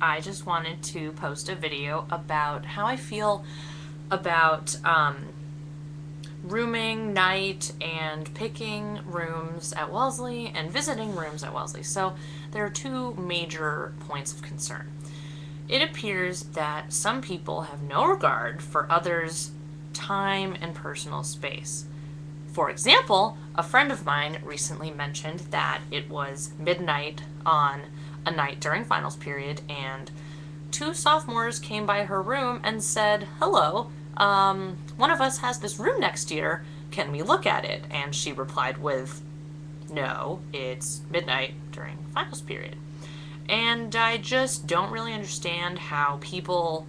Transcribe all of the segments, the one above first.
I just wanted to post a video about how I feel about rooming night and picking rooms at Wellesley and visiting rooms at Wellesley. So there are two major points of concern. It appears that some people have no regard for others' time and personal space. For example, a friend of mine recently mentioned that it was midnight on a night during finals period, and two sophomores came by her room and said, "Hello, one of us has this room next year. Can we look at it?" And she replied with, "No, it's midnight during finals period." And I just don't really understand how people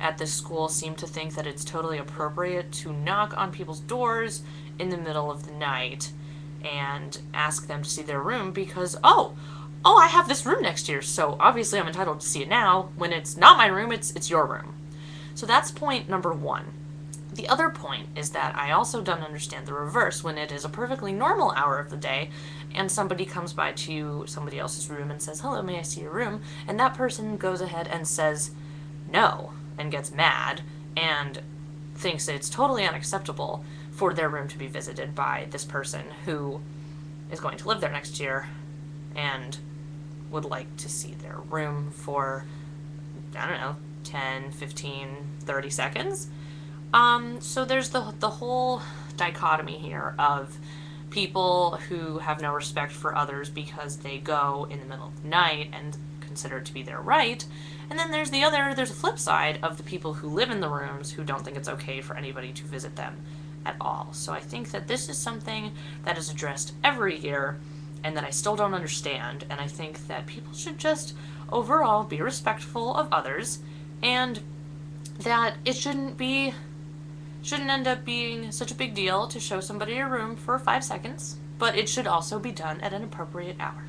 at this school seem to think that it's totally appropriate to knock on people's doors in the middle of the night and ask them to see their room because, I have this room next year, so obviously I'm entitled to see it now. When it's not my room, it's your room. So that's point number one. The other point is that I also don't understand the reverse when it is a perfectly normal hour of the day and somebody comes by to somebody else's room and says, "Hello, may I see your room?" And that person goes ahead and says no and gets mad and thinks that it's totally unacceptable for their room to be visited by this person who is going to live there next year and would like to see their room for, I don't know, 10, 15, 30 seconds. So there's the whole dichotomy here of people who have no respect for others because they go in the middle of the night and consider it to be their right. And then there's a flip side of the people who live in the rooms who don't think it's okay for anybody to visit them at all. So I think that this is something that is addressed every year and that I still don't understand. And I think that people should just overall be respectful of others, and that it shouldn't end up being such a big deal to show somebody a room for 5 seconds, but it should also be done at an appropriate hour.